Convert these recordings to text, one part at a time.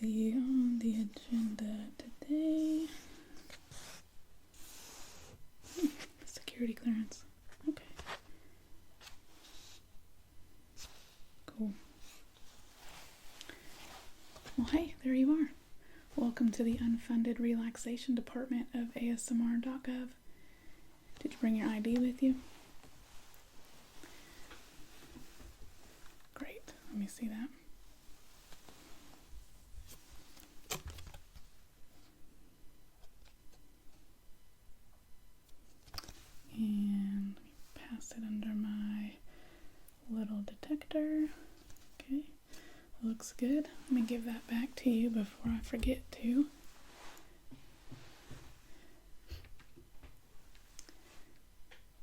see on the agenda today. Security clearance. Okay. Cool. Well, hey, there you are. Welcome to the unfunded relaxation department of ASMR.Guv. Did you bring your ID with you? Great. Let me see that. And let me pass it under my little detector. Okay, looks good. Let me give that back to you before I forget to.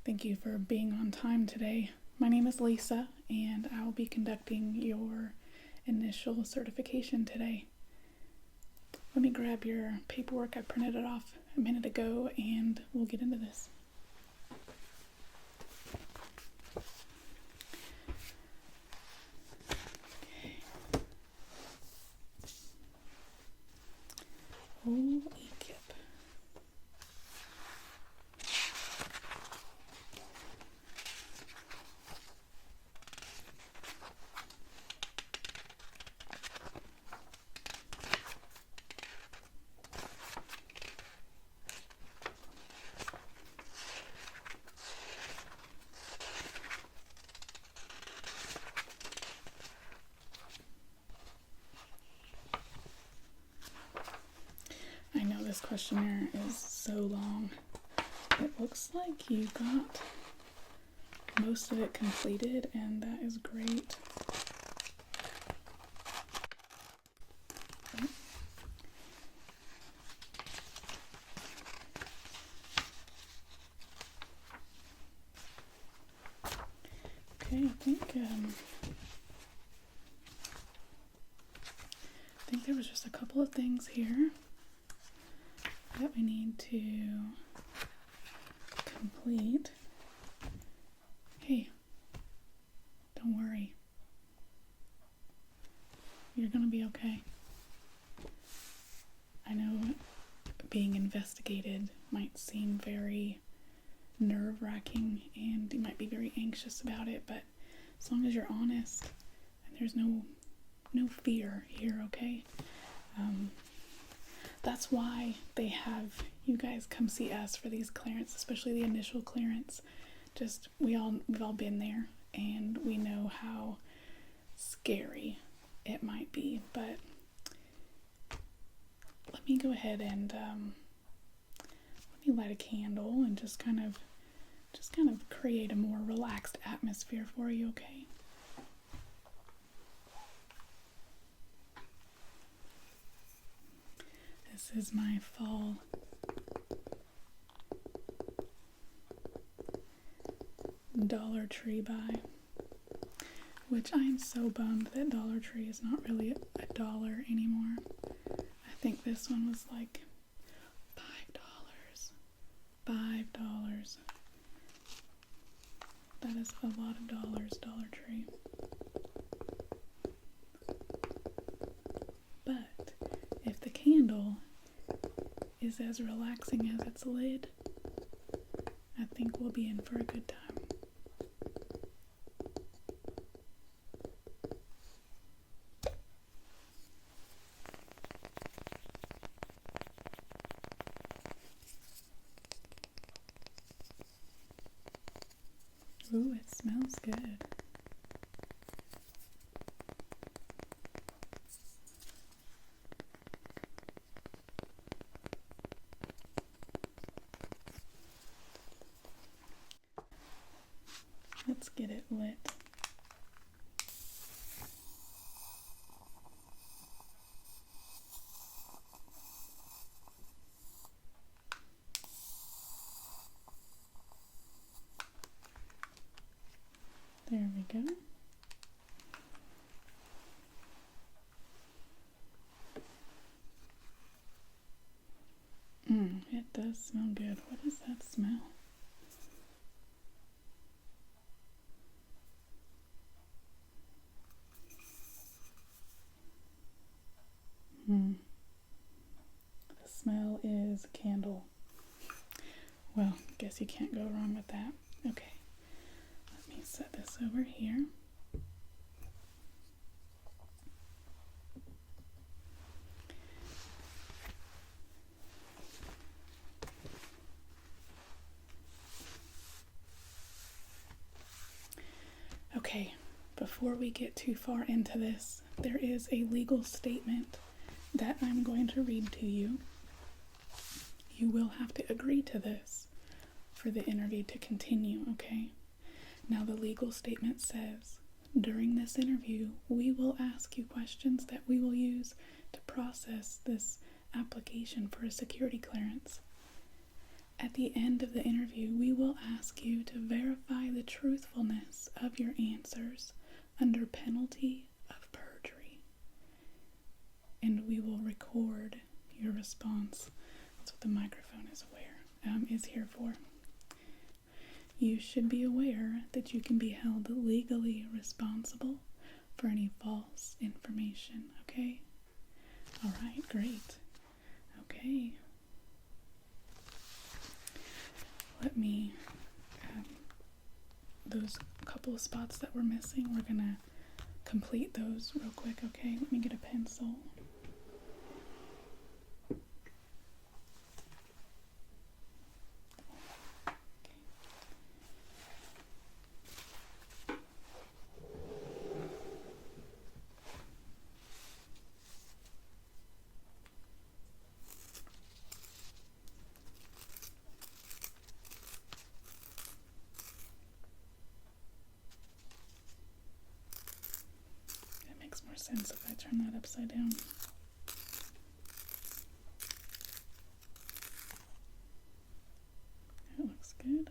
Thank you for being on time today. My name is Lisa, and I will be conducting your initial certification today. Let me grab your paperwork. I printed it off a minute ago, and we'll get into this. Holy kip. I know this questionnaire is so long. It looks like you got most of it completed, and that is great. Okay, I think there was just a couple of things here that we need to complete. Hey, don't worry. You're gonna be okay. I know being investigated might seem very nerve-wracking and you might be very anxious about it, but as long as you're honest and there's no fear here, okay? That's why they have you guys come see us for these clearance, especially the initial clearance. Just we've all been there, and we know how scary it might be. But let me go ahead and let me light a candle and just kind of create a more relaxed atmosphere for you, okay? This is my fall Dollar Tree buy, which I am so bummed that Dollar Tree is not really a dollar anymore. I think this one was like $5. $5. That is a lot of dollars, Dollar Tree. But if the candle is as relaxing as its lid, I think we'll be in for a good time. Ooh, it smells good. Let's get it lit. There we go. It does smell good. What is that smell? smell is candle. Well, guess you can't go wrong with that. Okay, let me set this over here. Okay, before we get too far into this, there is a legal statement that I'm going to read to you. You will have to agree to this for the interview to continue, okay? Now, the legal statement says, during this interview, we will ask you questions that we will use to process this application for a security clearance. At the end of the interview, we will ask you to verify the truthfulness of your answers under penalty of perjury. And we will record your response. That's what the microphone is here for. You should be aware that you can be held legally responsible for any false information, okay? All right, great. Okay. Let me, those couple of spots that we're missing, we're gonna complete those real quick, okay? Let me get a pencil. More sense if I turn that upside down. That looks good.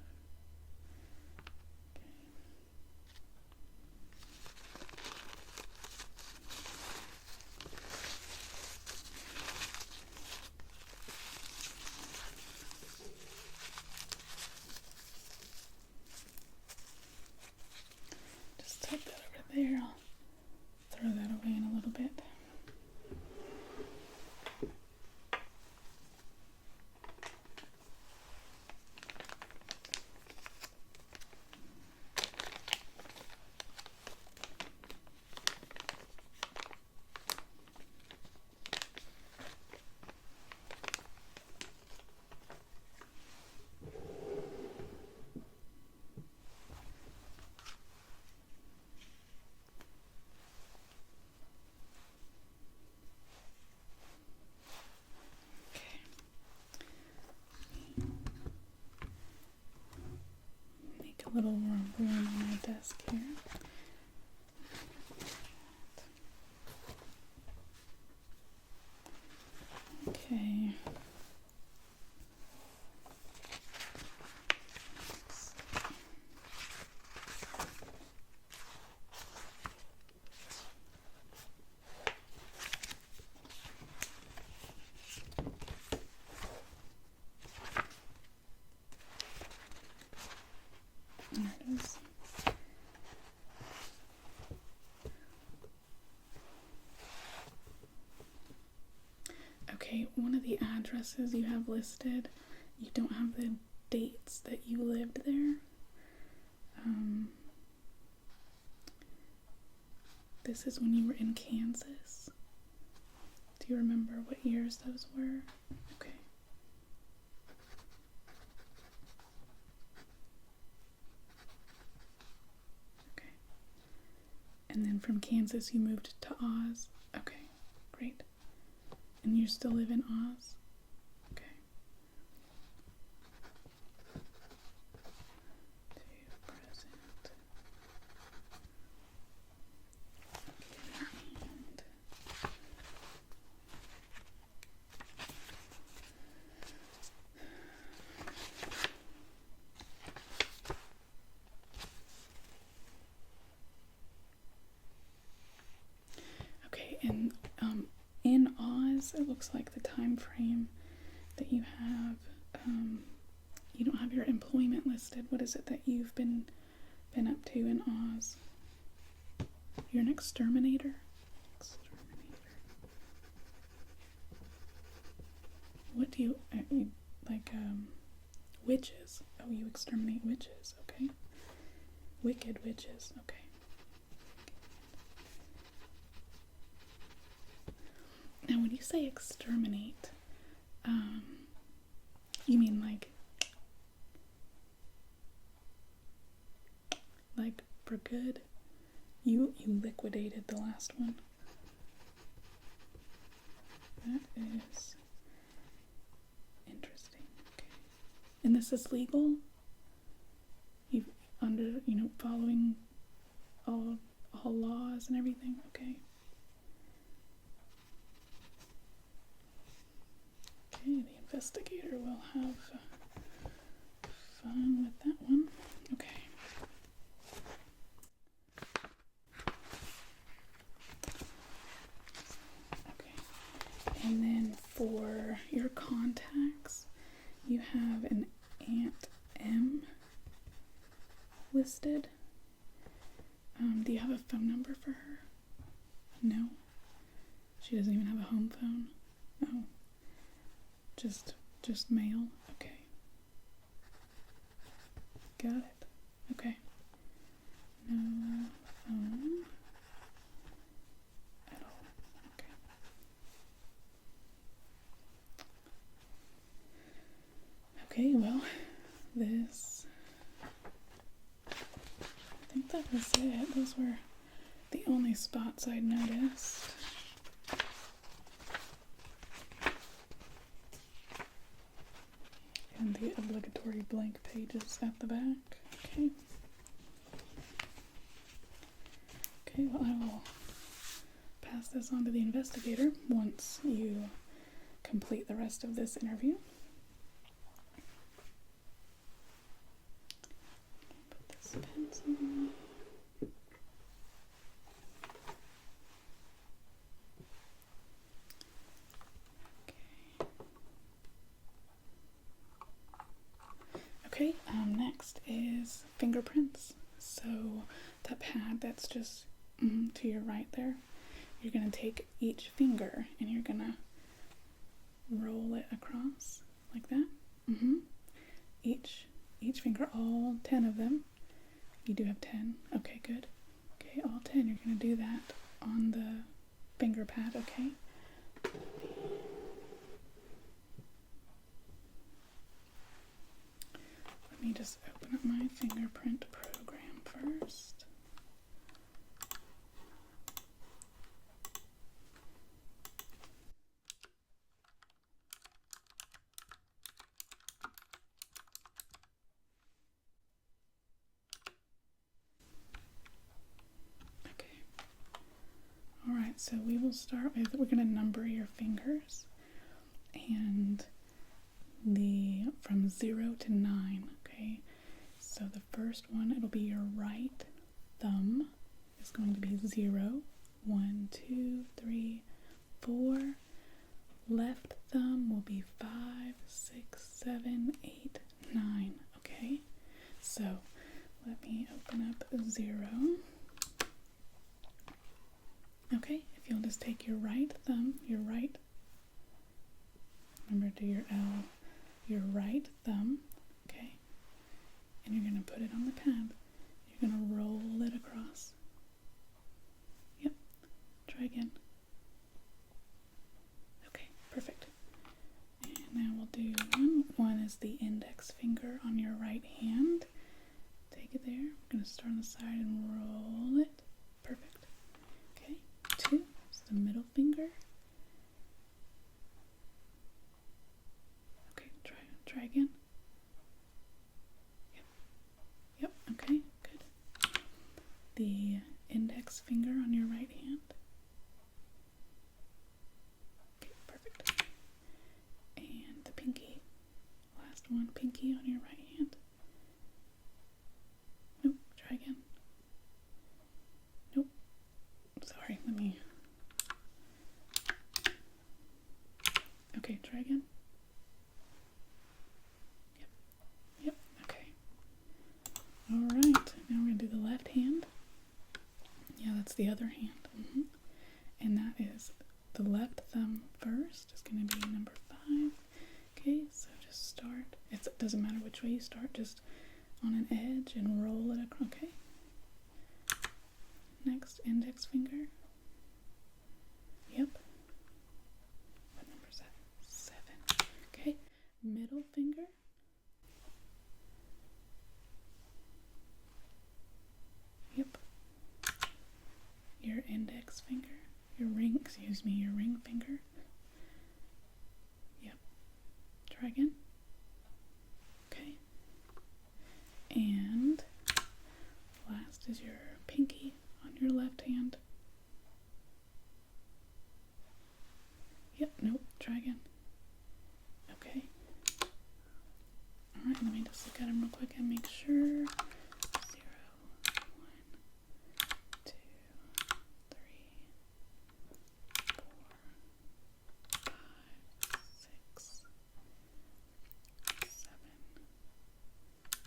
Okay. Just tuck that over there. I'll throw that away in a little bit. A little more room on my desk here. Okay. There it is. Okay, one of the addresses you have listed, you don't have the dates that you lived there. This is when you were in Kansas. Do you remember what years those were? Okay. Okay. And then from Kansas you moved to Oz. Okay, great. And you still live in Oz? Okay. To present. Okay, and in Oz, it looks like the time frame that you have, you don't have your employment listed. What is it that you've been up to in Oz? You're an exterminator? Exterminator. What you like witches. Oh, you exterminate witches. Okay. Wicked witches. Okay. Now, when you say exterminate, you mean like for good? You liquidated the last one. That is interesting. Okay. And this is legal? You following all laws and everything? Okay. Okay, the investigator will have fun with that one. Okay. And then for your contacts, you have an Aunt M listed. Do you have a phone number for her? No? She doesn't even have a home phone? Oh. Just mail? Okay. Got it. Okay. No phone at all. Okay. Okay, well, I think that was it. Those were the only spots I noticed. And the obligatory blank pages at the back. Okay. Okay, well, I will pass this on to the investigator once you complete the rest of this interview. Put this pencil on. Okay, next is fingerprints. So that pad that's just to your right there, you're going to take each finger and you're going to roll it across like that. Each finger, all 10 of them. You do have 10. Okay, good. Okay, all 10. You're going to do that on the finger pad, okay? Let me just open up my fingerprint program first. Okay. Alright, so we will start with, we're going to number your fingers, and from 0 to 9, okay? So the first one, it'll be your right thumb is going to be 0, 1, 2, 3, 4. Left thumb will be 5, 6, 7, 8, 9, okay? So let me open up 0. Okay, if you'll just take your right thumb, remember to your L, your right thumb, okay, and you're going to put it on the pad. You're going to roll it across. Yep, try again. Okay, perfect. And now we'll do one is the index finger on your right hand. Take it there. We're going to start on the side and roll it. Perfect. Okay, 2 is the middle finger. Try again. Yep, okay, good. The index finger on your right hand. Okay, perfect. And the pinky. Last one, pinky on your right hand. Nope, try again. Nope. Sorry, let me. Okay, try again. Alright, now we're going to do the left hand. Yeah, that's the other hand. And that is the left thumb first. Is going to be number 5. doesn't matter which way you start, just on an edge and roll it across. Okay. Next, index finger. Yep. What number is that? 7. Okay. Middle finger. Yep. Your index finger. Your ring finger. Yep. Try again. Okay. And last is your pinky on your left hand. Yep, nope, try again. Okay. Alright, let me just look at them real quick and make sure. 0, 1, 2, 3, 4, 5, 6, 7,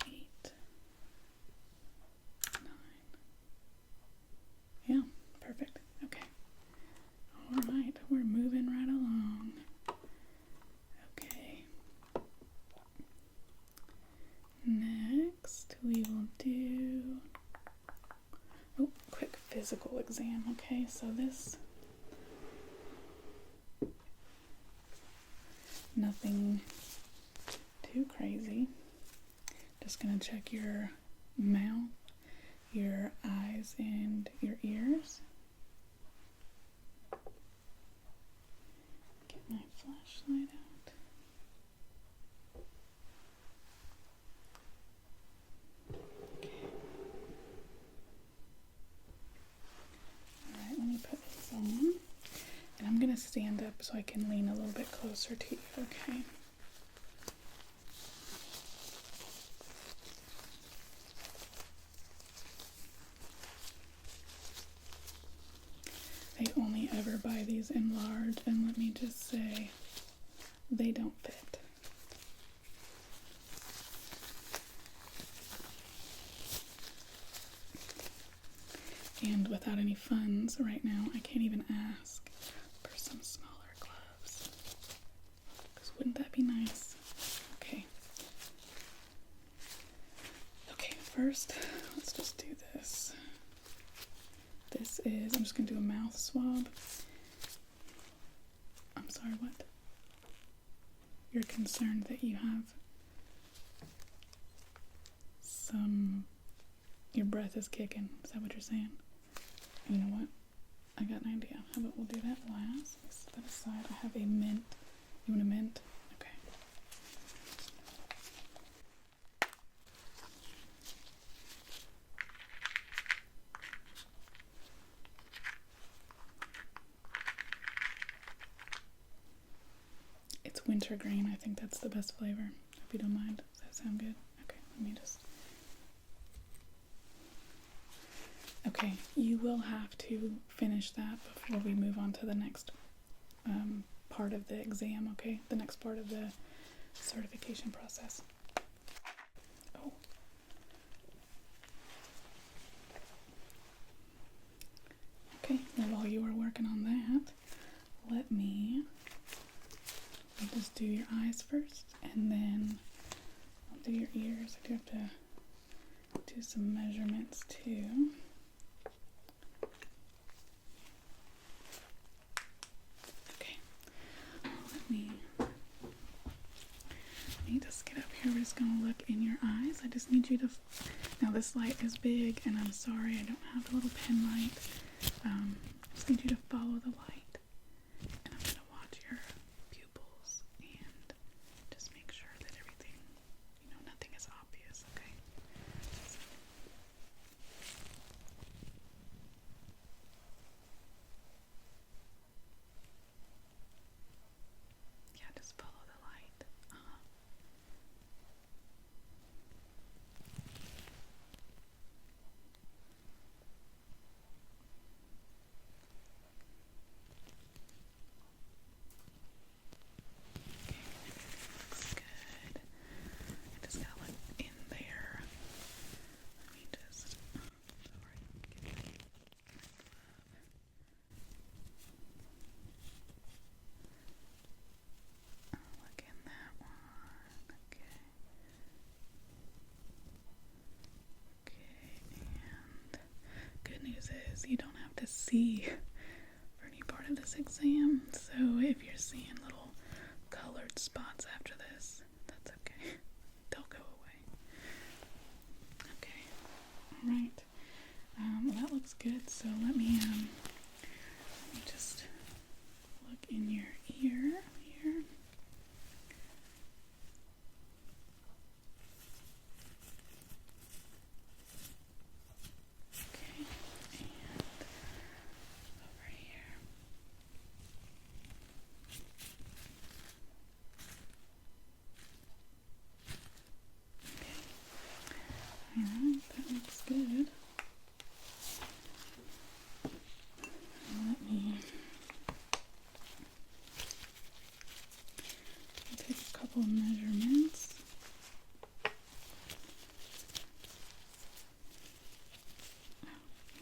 8, 9. Yeah, perfect. Okay. Alright, we're moving right along. Okay. Next, we will do quick physical exam. Okay, so this, nothing too crazy. Just gonna check your mouth, your eyes, and your ears. Get my flashlight out. Alright, let me put these on. And I'm gonna stand up so I can lean a little bit closer to you, okay? They only ever buy these in large, and let me just say, they don't fit. And without any funds right now, I can't even ask for some smaller gloves. Because wouldn't that be nice? Okay. Okay, first, let's just do this. This is, I'm just going to do a mouth swab. I'm sorry, what? You're concerned that you have your breath is kicking. Is that what you're saying? You know what? I got an idea. How about we'll do that last? Let's set that aside. I have a mint. You want a mint? Okay. It's wintergreen. I think that's the best flavor. If you don't mind. Does that sound good? Okay, let me just... Okay, you will have to finish that before we move on to the next part of the exam, okay? The next part of the certification process. Oh. Okay, well, while you are working on that, let me just do your eyes first, and then I'll do your ears. I do have to do some measurements too. Let me just get up here. We're just going to look in your eyes. I just need you to... Now this light is big, and I'm sorry I don't have a little pen light. I just need you to follow the light. And I'm going to watch your pupils and just make sure that everything, nothing is obvious, okay? Yeah, just follow the light. so you don't have to see for any part of this exam. So if you're seeing little colored spots after this, that's okay. They'll go away. Okay. Alright. Well, that looks good. So let me just look in your ear here. Okay, and over here. Okay. Alright, that looks good. Let me take a couple of measurements.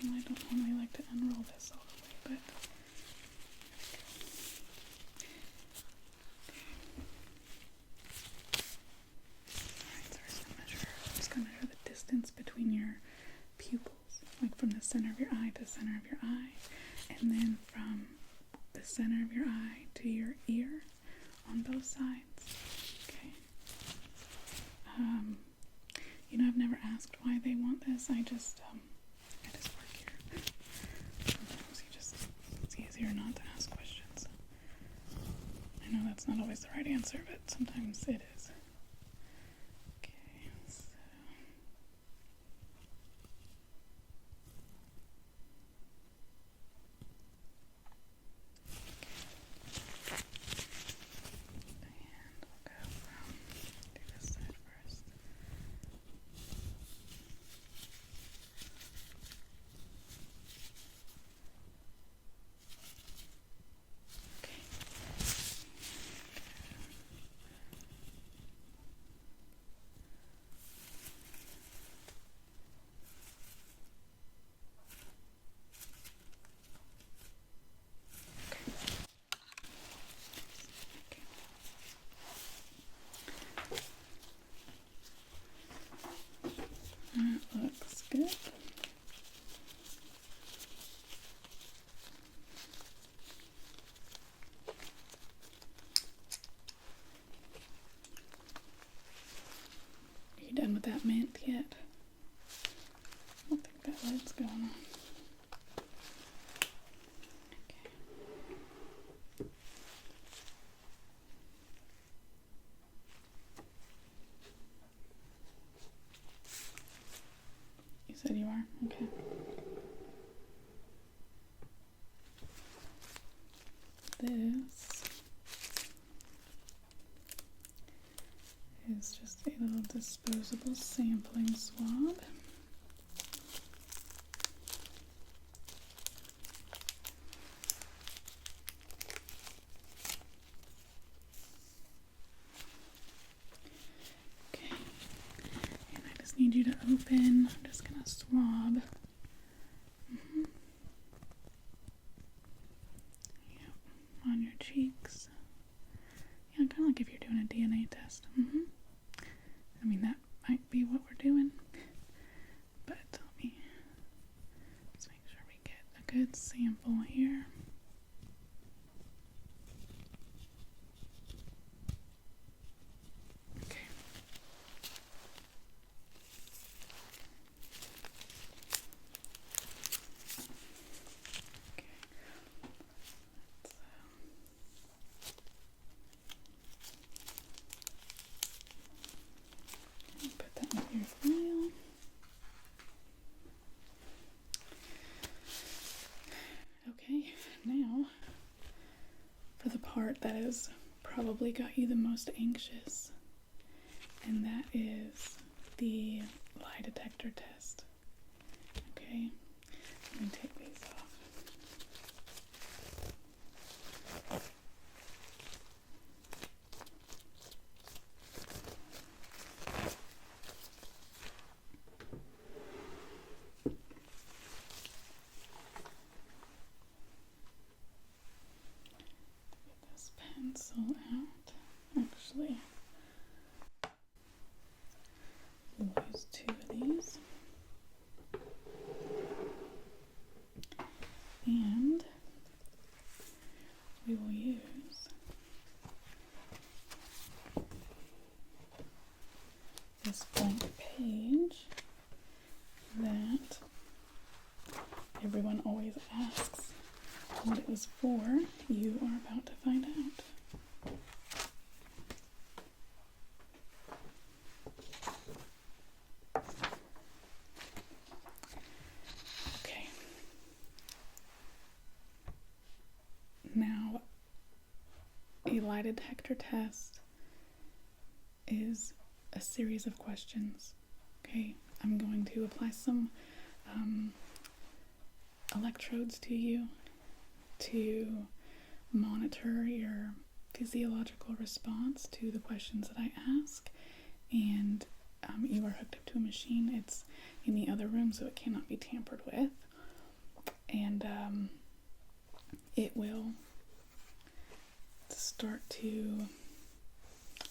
I don't normally like to unroll this all the way, but alright, so I'm just gonna measure the distance between your pupils, like from the center of your eye to the center of your eye, and then from the center of your eye to your ear on both sides. Okay. I've never asked why they want this. I just work here. Sometimes it's easier not to ask questions. I know that's not always the right answer, but sometimes it is. Okay, so that looks good. Are you done with that mint yet? I don't think that light's going on. You said you are? Okay. This is just a little disposable sampling swab. Okay. And I just need you to open. I'm just gonna swab. Yep. On your cheeks. Yeah, kind of like if you're doing a DNA test. I mean, that might be what we're doing, but let me just make sure we get a good sample here. Okay. Okay. Let's put that in your file. Okay, now for the part that has probably got you the most anxious, and that is the lie detector test. Okay, let me take these off. Get this pencil out. Actually, we'll use two of these. will use this blank page that everyone always asks what it was for. You are about to find out. Okay. Now, a lie detector test is a series of questions. Okay, I'm going to apply some electrodes to you to monitor your physiological response to the questions that I ask, and you are hooked up to a machine. It's in the other room, so it cannot be tampered with, and it will start to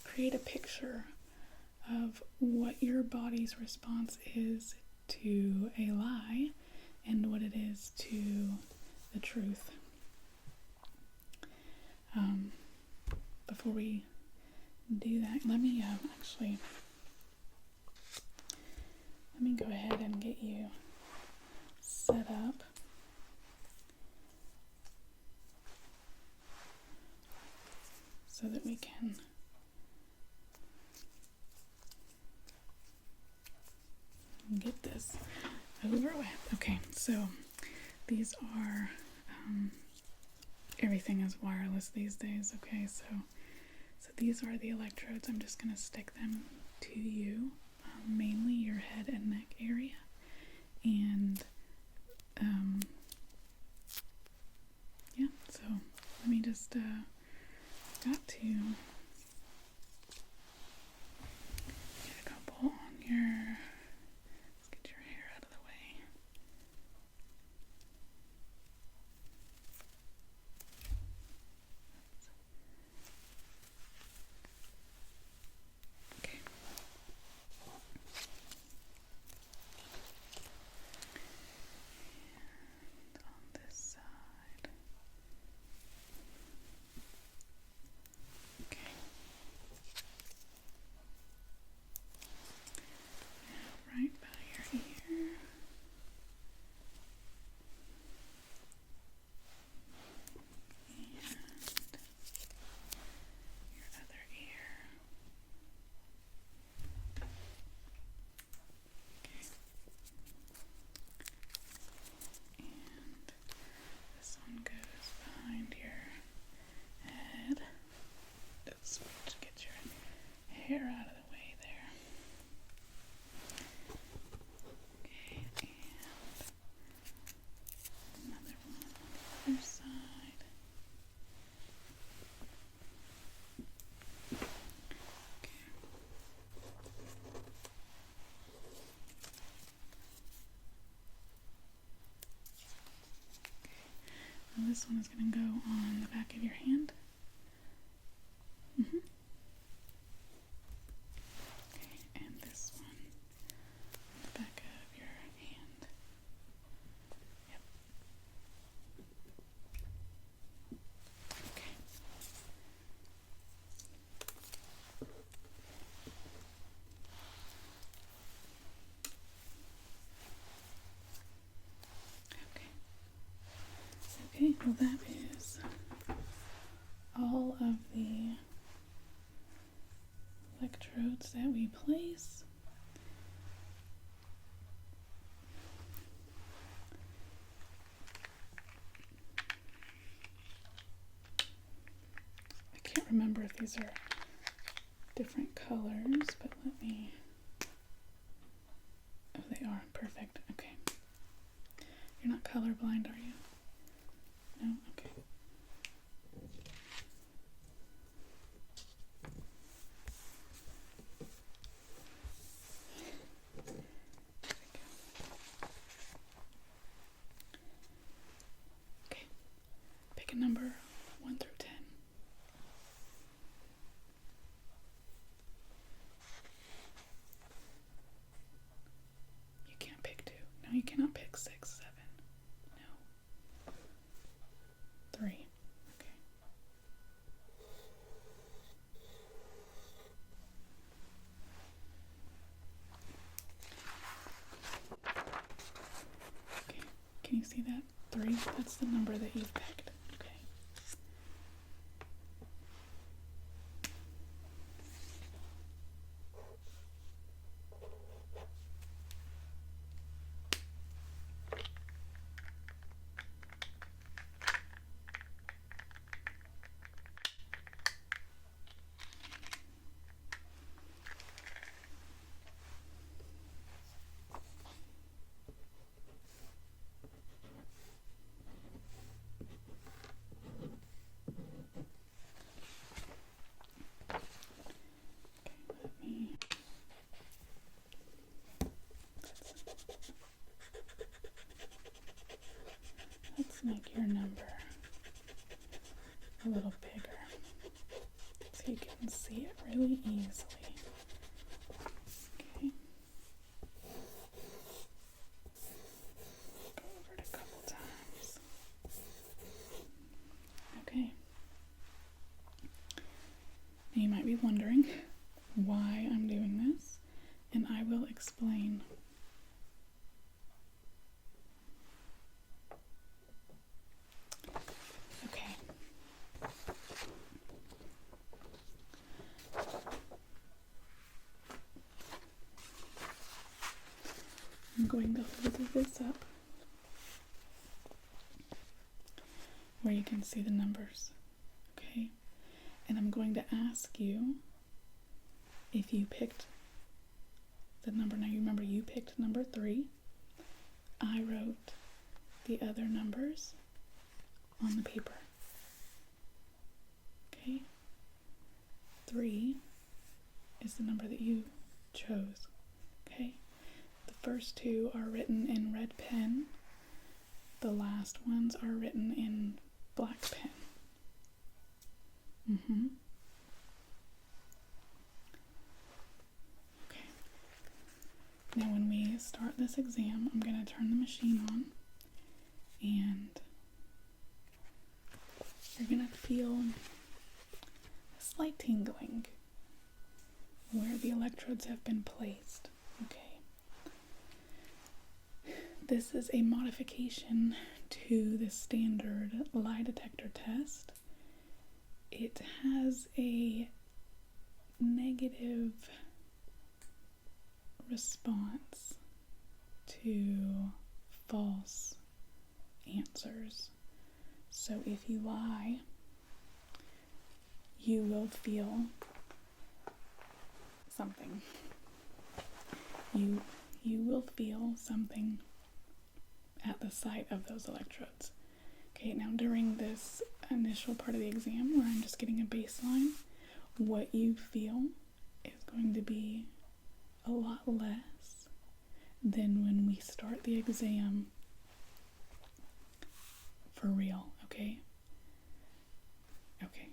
create a picture of what your body's response is to a lie and what it is to the truth. Before we do that, let me go ahead and get you set up. So that we can get this over with. Okay, so these are, everything is wireless these days, okay, so these are the electrodes. I'm just going to stick them to you, mainly your head and neck area, and yeah, so let me just, got to get a couple on your, let's get your hair out of the way. Okay. And on this side. Okay. Right by your ear. And your other ear. Okay. And this one goes behind your head. Just get your hair out of the way there. Okay, and another one on the other side. Okay. And this one is going to go on the back of your hand. Okay, and this one on the back of your hand. Yep. Okay. Okay, well that is all of the electrodes that we place. I can't remember if these are different colors, but let me, oh they are, perfect, okay. You're not colorblind, are you? No? Okay. Okay. Pick a number 1 through 10. You can't pick 2. No, you cannot pick 6, 7. No. 3. see that? 3, that's the number that you've picked. Okay. Let's make your number a little bigger so you can see it really easily. Okay. Go over it a couple times. Okay. Now you might be wondering why I'm doing this, and I will explain. Okay. I'm going to hold this up where you can see the numbers, okay? And I'm going to ask you if you picked the number. Now you remember you picked number 3. I wrote the other numbers on the paper. Okay? 3 is the number that you chose. Okay? The first 2 are written in red pen. The last ones are written in black pen. Okay. Now when we start this exam, I'm going to turn the machine on, and you're going to feel a slight tingling where the electrodes have been placed. Okay. This is a modification to the standard lie detector test. It has a negative response to false answers. So if you lie, you will feel something. You will feel something at the site of those electrodes. Okay, now during this initial part of the exam where I'm just getting a baseline, what you feel is going to be a lot less than when we start the exam for real, okay? Okay.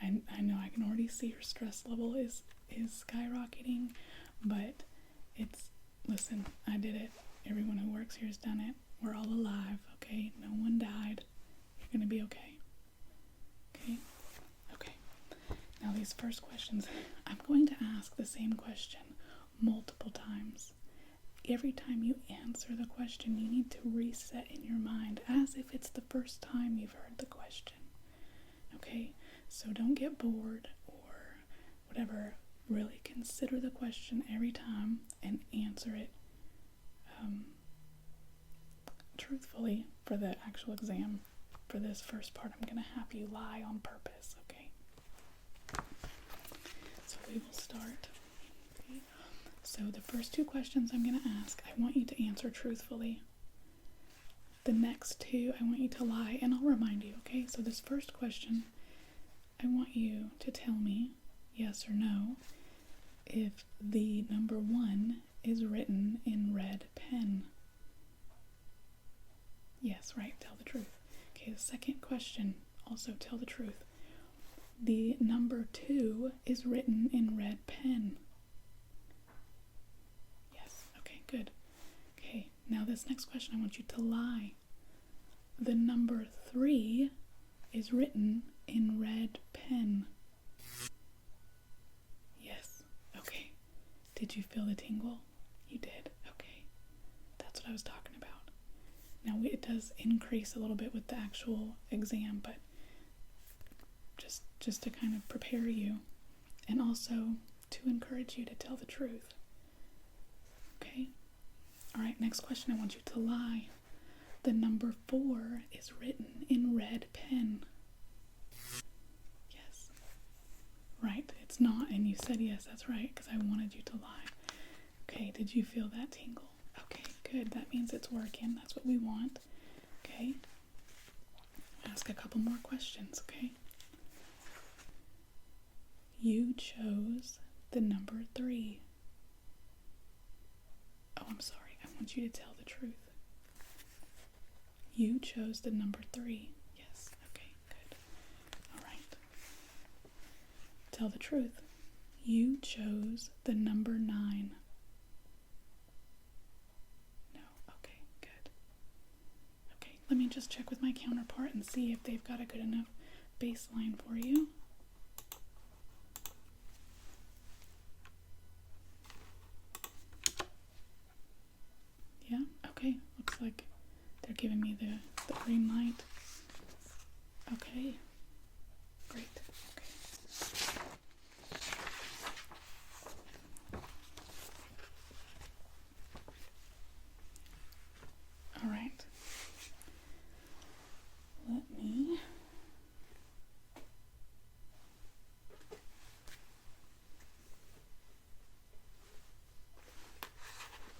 I know I can already see your stress level is skyrocketing, but listen, I did it. Everyone who works here has done it. We're all alive, okay? No one died. You're gonna be okay. Okay? Okay. Now these first questions, I'm going to ask the same question multiple times. Every time you answer the question, you need to reset in your mind as if it's the first time you've heard the question. Okay? So don't get bored or whatever. Really consider the question every time and answer it truthfully for the actual exam. For this first part, I'm going to have you lie on purpose, okay? So we will start. Okay? So the first 2 questions I'm going to ask, I want you to answer truthfully. The next 2, I want you to lie, and I'll remind you, okay? So this first question, I want you to tell me, yes or no, if the number 1 is written in red pen. Yes, right, tell the truth. Okay, the second question, also tell the truth. The number 2 is written in red pen. Yes, okay, good. Okay, now this next question, I want you to lie. The number 3 is written in red pen. Yes, okay. Did you feel the tingle? You did, okay. That's what I was talking about. Now it does increase a little bit with the actual exam, but just to kind of prepare you and also to encourage you to tell the truth. Okay? Alright, next question. I want you to lie. The number 4 is written in red pen. Yes. Right, it's not, and you said yes, that's right, because I wanted you to lie. Okay, did you feel that tingle? Okay, good. That means it's working. That's what we want. Okay. Ask a couple more questions, okay? You chose the number 3. Oh, I'm sorry. I want you to tell the truth. You chose the number 3. Yes. Okay, good. All right. Tell the truth. You chose the number 9. No. Okay, good. Okay, let me just check with my counterpart and see if they've got a good enough baseline for you. Yeah, okay. Looks like they're giving me the green light. Okay. Great. Okay. All right. Let me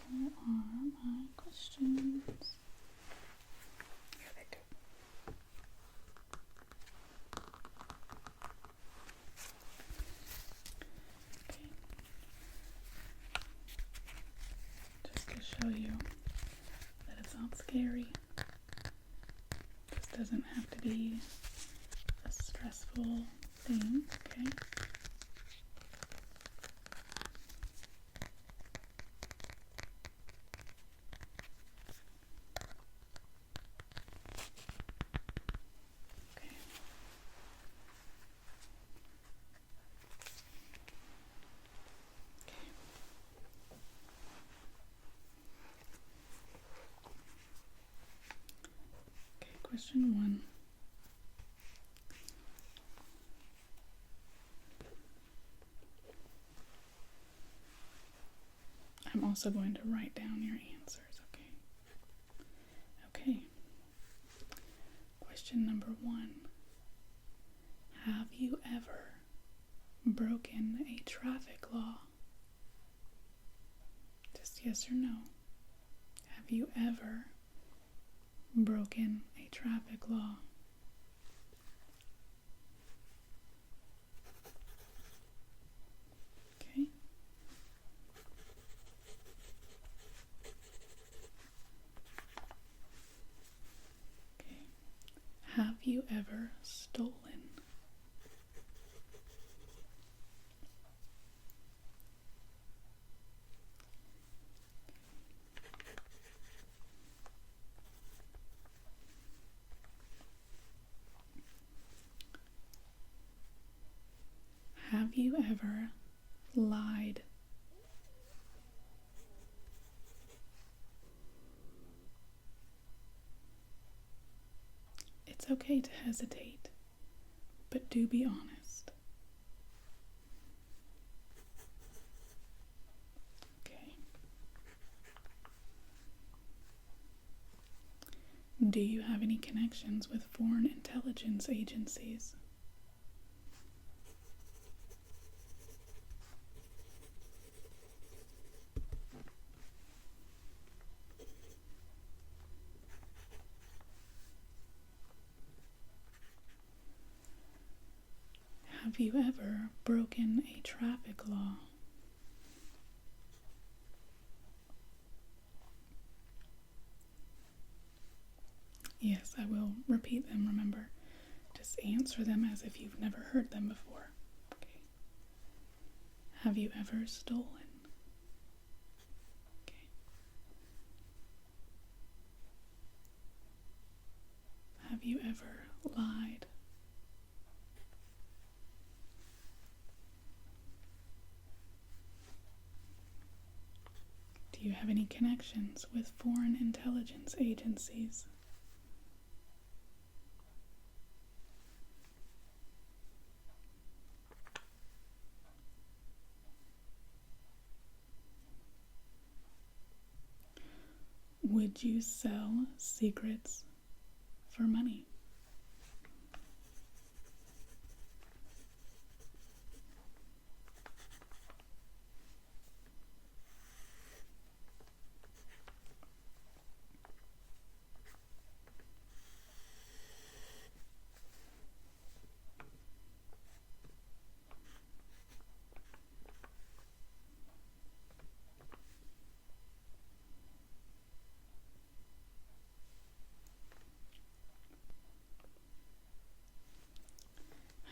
Where are my questions? Here they go. Okay. Just to show you that it's not scary. This doesn't have to be a stressful thing, okay? Question 1. I'm also going to write down your answers, okay? Okay. Question number 1. Have you ever broken a traffic law? Just yes or no. Have you ever broken a traffic law? Okay. Okay. Have you ever stolen? Have you ever lied? It's okay to hesitate, but do be honest. Okay. Do you have any connections with foreign intelligence agencies? Have you ever broken a traffic law? Yes, I will repeat them, remember. Just answer them as if you've never heard them before. Okay. Have you ever stolen? Okay. Have you ever lied? Do you have have any connections with foreign intelligence agencies? Would you sell secrets for money?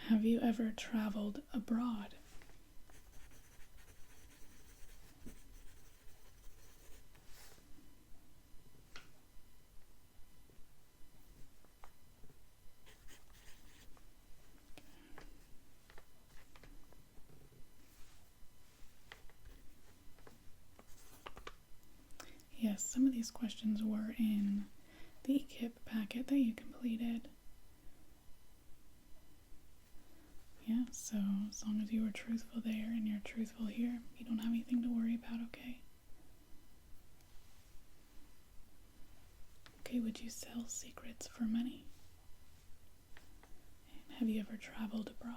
Have you ever traveled abroad? Yes, some of these questions were in the KIP packet that you completed. Yeah, so as long as you were truthful there and you're truthful here, you don't have anything to worry about, okay? Okay, would you sell secrets for money? And have you ever traveled abroad?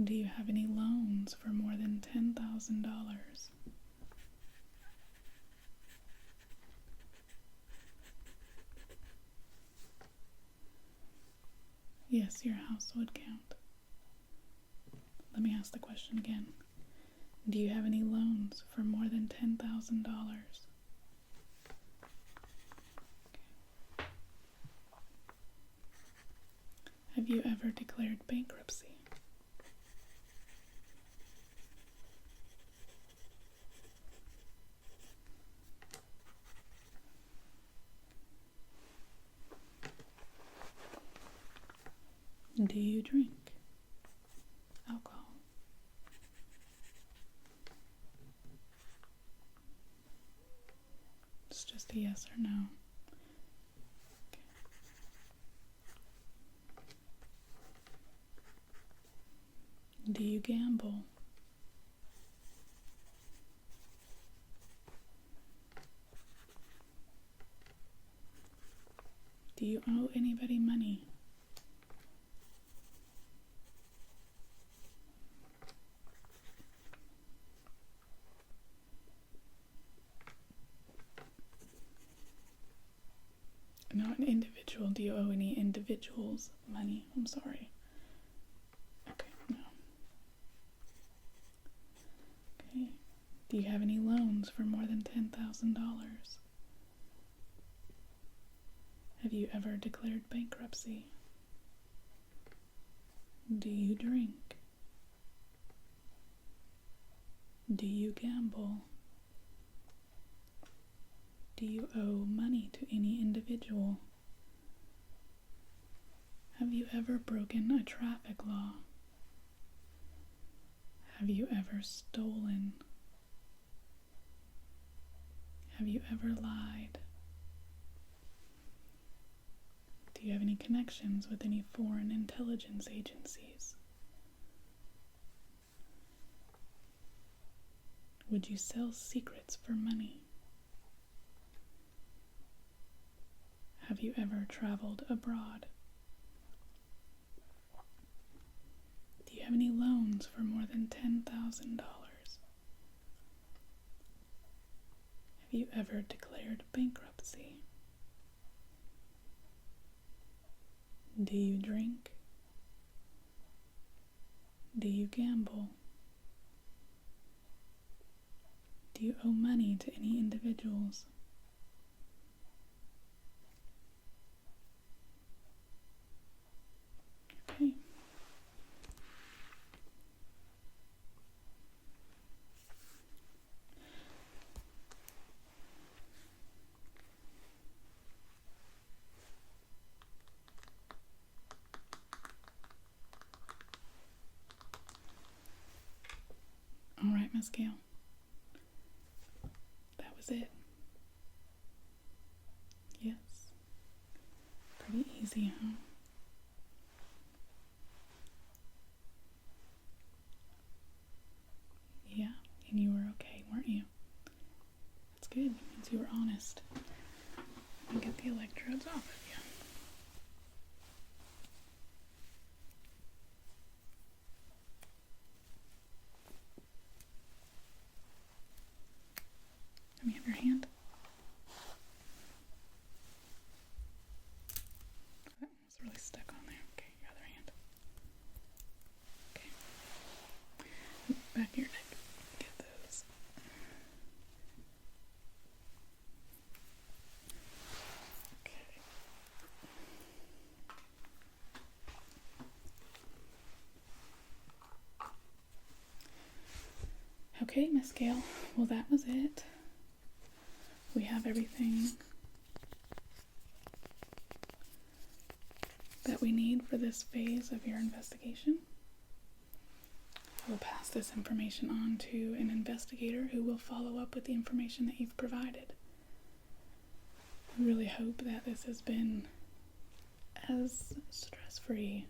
Do you have any loans for more than $10,000? Yes, your house would count. Let me ask the question again. Do you have any loans for more than $10,000? Have you ever declared bankruptcy? Do you drink alcohol? It's just a yes or no. Okay. Do you gamble? Do you owe anybody money? Not an individual. Do you owe any individuals money? I'm sorry. Okay, no. Okay. Do you have any loans for more than $10,000? Have you ever declared bankruptcy? Do you drink? Do you gamble? Do you owe money to any individual? Have you ever broken a traffic law? Have you ever stolen? Have you ever lied? Do you have any connections with any foreign intelligence agencies? Would you sell secrets for money? Have you ever traveled abroad? Do you have any loans for more than $10,000? Have you ever declared bankruptcy? Do you drink? Do you gamble? Do you owe money to any individuals? Okay. Miss Gail? That was it. Yes. Pretty easy, huh? Yeah, and you were okay, weren't you? That's good. It means you were honest. Let me get the electrodes off of you. Let me have your hand. That one was really stuck on there. Okay, your other hand. Okay. Back of your neck. Get those. Okay. Okay, Miss Gail. Well, that was it. We have everything that we need for this phase of your investigation. I will pass this information on to an investigator who will follow up with the information that you've provided. I really hope that this has been as stress-free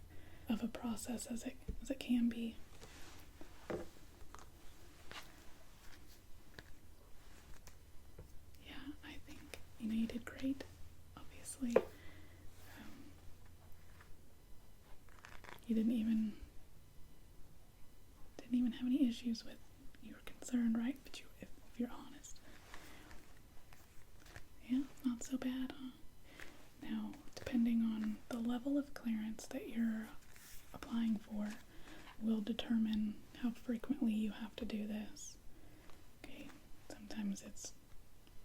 of a process as it can be. Yeah, I think you did great. Obviously, you didn't even have any issues with. You were concerned, right? But if you're honest, yeah, not so bad, huh? Now, depending on the level of clearance that you're applying for, will determine how frequently you have to do this. Okay, sometimes it's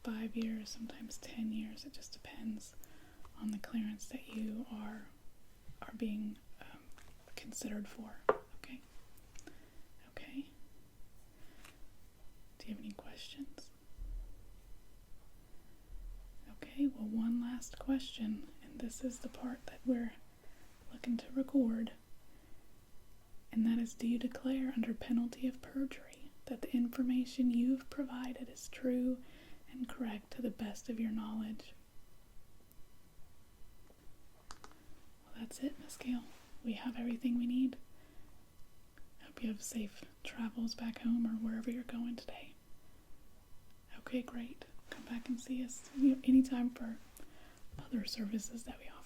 5 years, sometimes 10 years. It just depends on the clearance that you are being considered for. Okay. Okay. Do you have any questions? Okay, well, one last question, and this is the part that we're looking to record, and that is, do you declare under penalty of perjury that the information you've provided is true and correct to the best of your knowledge? Well, that's it, Miss Gail. We have everything we need. Hope you have safe travels back home or wherever you're going today. Okay, great. Come back and see us anytime for other services that we offer.